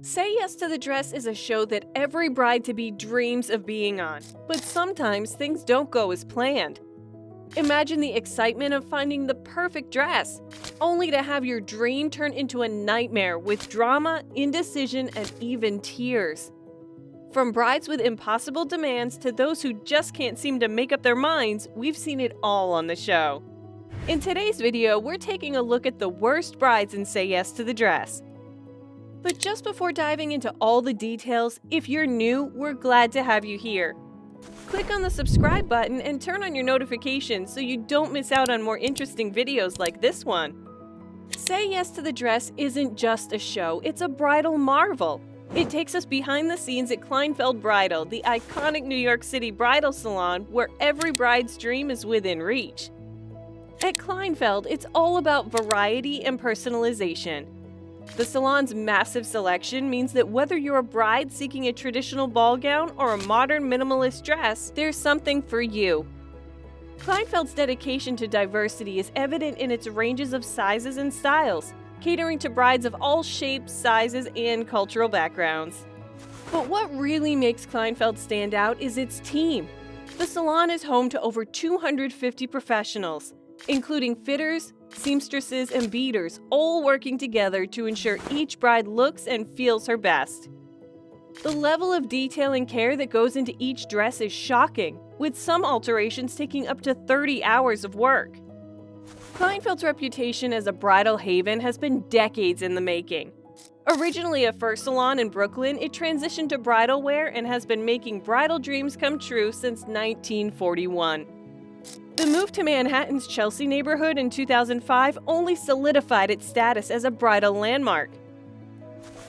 Say Yes to the Dress is a show that every bride-to-be dreams of being on, but sometimes things don't go as planned. Imagine the excitement of finding the perfect dress, only to have your dream turn into a nightmare with drama, indecision, and even tears. From brides with impossible demands to those who just can't seem to make up their minds, we've seen it all on the show. In today's video, we're taking a look at the worst brides in Say Yes to the Dress. But just before diving into all the details, if you're new, we're glad to have you here. Click on the subscribe button and turn on your notifications so you don't miss out on more interesting videos like this one. Say Yes to the Dress isn't just a show, it's a bridal marvel. It takes us behind the scenes at Kleinfeld Bridal, the iconic New York City bridal salon where every bride's dream is within reach. At Kleinfeld, it's all about variety and personalization. The salon's massive selection means that whether you're a bride seeking a traditional ball gown or a modern minimalist dress, there's something for you. Kleinfeld's dedication to diversity is evident in its ranges of sizes and styles, catering to brides of all shapes, sizes, and cultural backgrounds. But what really makes Kleinfeld stand out is its team. The salon is home to over 250 professionals, including fitters, seamstresses, and beaders, all working together to ensure each bride looks and feels her best. The level of detail and care that goes into each dress is shocking, with some alterations taking up to 30 hours of work. Kleinfeld's reputation as a bridal haven has been decades in the making. Originally a fur salon in Brooklyn, it transitioned to bridal wear and has been making bridal dreams come true since 1941. The move to Manhattan's Chelsea neighborhood in 2005 only solidified its status as a bridal landmark.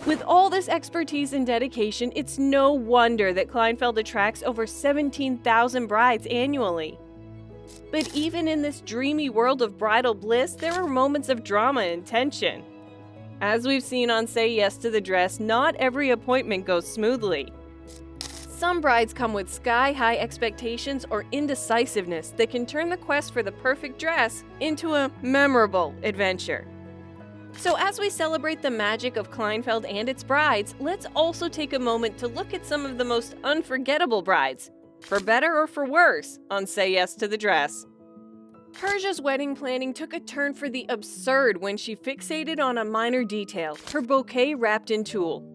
With all this expertise and dedication, it's no wonder that Kleinfeld attracts over 17,000 brides annually. But even in this dreamy world of bridal bliss, there are moments of drama and tension. As we've seen on Say Yes to the Dress, not every appointment goes smoothly. Some brides come with sky-high expectations or indecisiveness that can turn the quest for the perfect dress into a memorable adventure. So as we celebrate the magic of Kleinfeld and its brides, let's also take a moment to look at some of the most unforgettable brides, for better or for worse, on Say Yes to the Dress. Persia's wedding planning took a turn for the absurd when she fixated on a minor detail, her bouquet wrapped in tulle.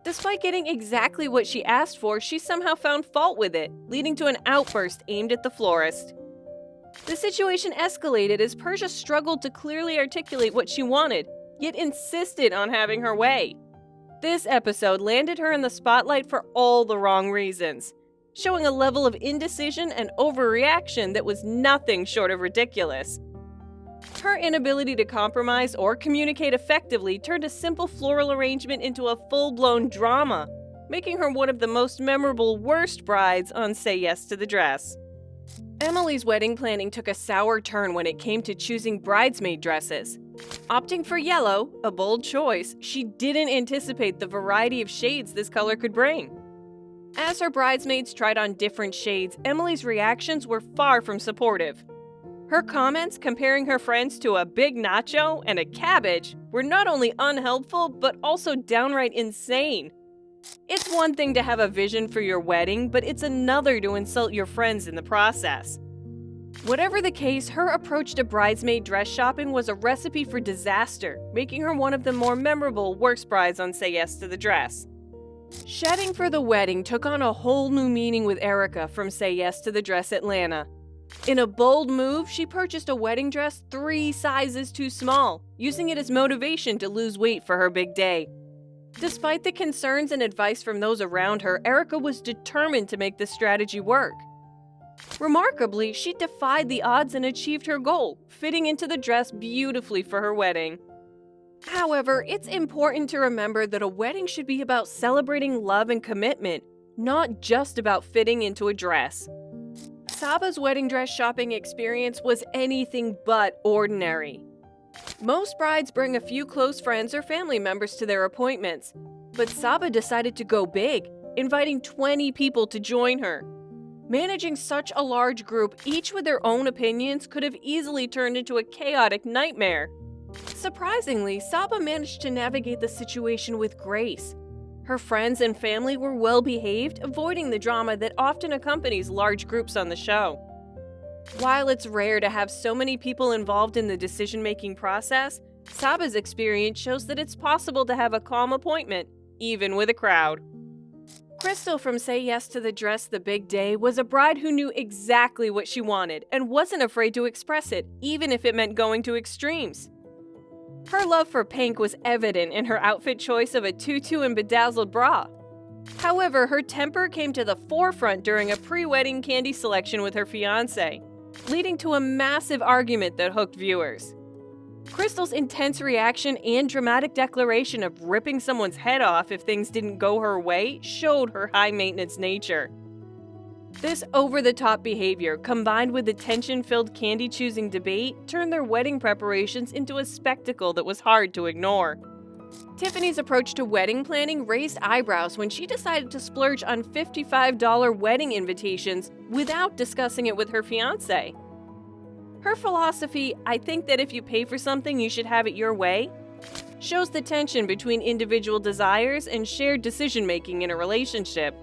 Despite getting exactly what she asked for, she somehow found fault with it, leading to an outburst aimed at the florist. The situation escalated as Persia struggled to clearly articulate what she wanted, yet insisted on having her way. This episode landed her in the spotlight for all the wrong reasons, showing a level of indecision and overreaction that was nothing short of ridiculous. Her inability to compromise or communicate effectively turned a simple floral arrangement into a full-blown drama, making her one of the most memorable worst brides on Say Yes to the Dress. Emily's wedding planning took a sour turn when it came to choosing bridesmaid dresses. Opting for yellow, a bold choice, she didn't anticipate the variety of shades this color could bring. As her bridesmaids tried on different shades, Emily's reactions were far from supportive. Her comments comparing her friends to a big nacho and a cabbage were not only unhelpful, but also downright insane. It's one thing to have a vision for your wedding, but it's another to insult your friends in the process. Whatever the case, her approach to bridesmaid dress shopping was a recipe for disaster, making her one of the more memorable worst brides on Say Yes to the Dress. Shedding for the wedding took on a whole new meaning with Erica from Say Yes to the Dress Atlanta. In a bold move, she purchased a wedding dress 3 sizes too small, using it as motivation to lose weight for her big day. Despite the concerns and advice from those around her, Erica was determined to make this strategy work. Remarkably, she defied the odds and achieved her goal, fitting into the dress beautifully for her wedding. However, it's important to remember that a wedding should be about celebrating love and commitment, not just about fitting into a dress. Saba's wedding dress shopping experience was anything but ordinary. Most brides bring a few close friends or family members to their appointments, but Saba decided to go big, inviting 20 people to join her. Managing such a large group, each with their own opinions, could have easily turned into a chaotic nightmare. Surprisingly, Saba managed to navigate the situation with grace. Her friends and family were well behaved, avoiding the drama that often accompanies large groups on the show. While it's rare to have so many people involved in the decision-making process, Saba's experience shows that it's possible to have a calm appointment, even with a crowd. Crystal from Say Yes to the Dress the Big Day was a bride who knew exactly what she wanted and wasn't afraid to express it, even if it meant going to extremes. Her love for pink was evident in her outfit choice of a tutu and bedazzled bra. However, her temper came to the forefront during a pre-wedding candy selection with her fiancé, leading to a massive argument that hooked viewers. Crystal's intense reaction and dramatic declaration of ripping someone's head off if things didn't go her way showed her high-maintenance nature. This over-the-top behavior, combined with the tension-filled candy-choosing debate, turned their wedding preparations into a spectacle that was hard to ignore. Tiffany's approach to wedding planning raised eyebrows when she decided to splurge on $55 wedding invitations without discussing it with her fiancé. Her philosophy, "I think that if you pay for something, you should have it your way," shows the tension between individual desires and shared decision-making in a relationship.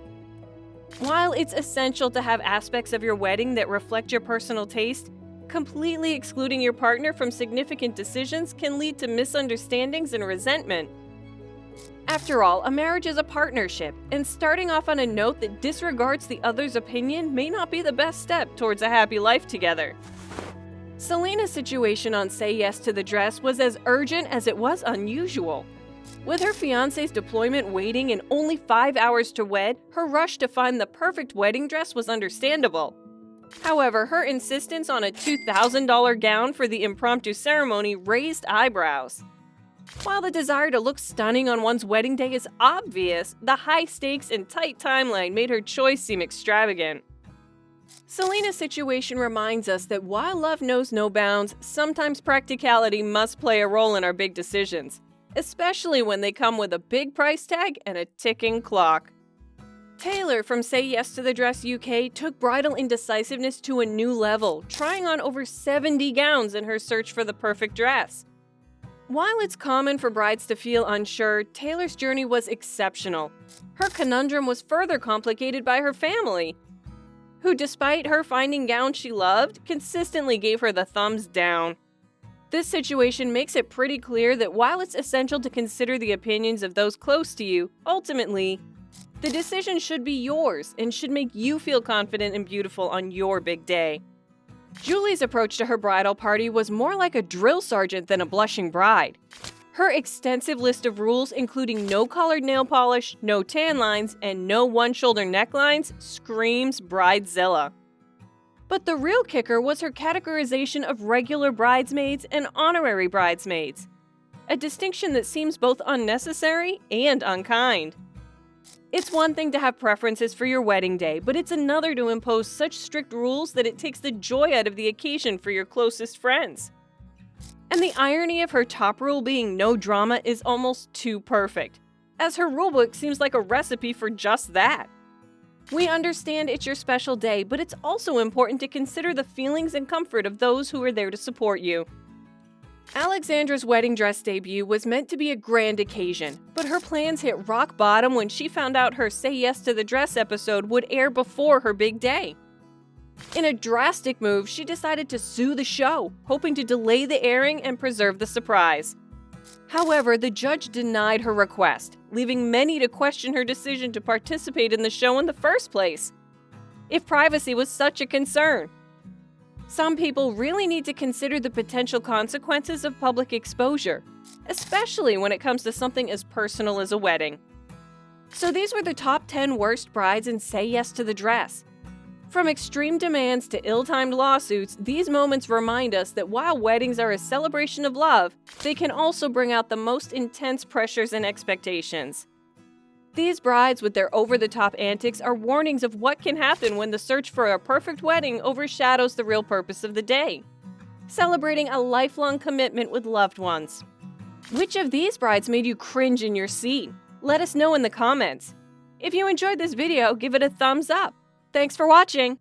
While it's essential to have aspects of your wedding that reflect your personal taste, completely excluding your partner from significant decisions can lead to misunderstandings and resentment. After all, a marriage is a partnership, and starting off on a note that disregards the other's opinion may not be the best step towards a happy life together. Selena's situation on Say Yes to the Dress was as urgent as it was unusual. With her fiancé's deployment waiting and only 5 hours to wed, her rush to find the perfect wedding dress was understandable. However, her insistence on a $2,000 gown for the impromptu ceremony raised eyebrows. While the desire to look stunning on one's wedding day is obvious, the high stakes and tight timeline made her choice seem extravagant. Selena's situation reminds us that while love knows no bounds, sometimes practicality must play a role in our big decisions, especially when they come with a big price tag and a ticking clock. Taylor from Say Yes to the Dress UK took bridal indecisiveness to a new level, trying on over 70 gowns in her search for the perfect dress. While it's common for brides to feel unsure, Taylor's journey was exceptional. Her conundrum was further complicated by her family, who, despite her finding gowns she loved, consistently gave her the thumbs down. This situation makes it pretty clear that while it's essential to consider the opinions of those close to you, ultimately, the decision should be yours and should make you feel confident and beautiful on your big day. Julie's approach to her bridal party was more like a drill sergeant than a blushing bride. Her extensive list of rules, including no colored nail polish, no tan lines, and no one-shoulder necklines, screams Bridezilla. But the real kicker was her categorization of regular bridesmaids and honorary bridesmaids, a distinction that seems both unnecessary and unkind. It's one thing to have preferences for your wedding day, but it's another to impose such strict rules that it takes the joy out of the occasion for your closest friends. And the irony of her top rule being no drama is almost too perfect, as her rulebook seems like a recipe for just that. We understand it's your special day, but it's also important to consider the feelings and comfort of those who are there to support you. Alexandra's wedding dress debut was meant to be a grand occasion, but her plans hit rock bottom when she found out her Say Yes to the Dress episode would air before her big day. In a drastic move, she decided to sue the show, hoping to delay the airing and preserve the surprise. However, the judge denied her request, leaving many to question her decision to participate in the show in the first place, if privacy was such a concern. Some people really need to consider the potential consequences of public exposure, especially when it comes to something as personal as a wedding. So these were the top 10 worst brides in Say Yes to the Dress. From extreme demands to ill-timed lawsuits, these moments remind us that while weddings are a celebration of love, they can also bring out the most intense pressures and expectations. These brides with their over-the-top antics are warnings of what can happen when the search for a perfect wedding overshadows the real purpose of the day: celebrating a lifelong commitment with loved ones. Which of these brides made you cringe in your seat? Let us know in the comments. If you enjoyed this video, give it a thumbs up. Thanks for watching!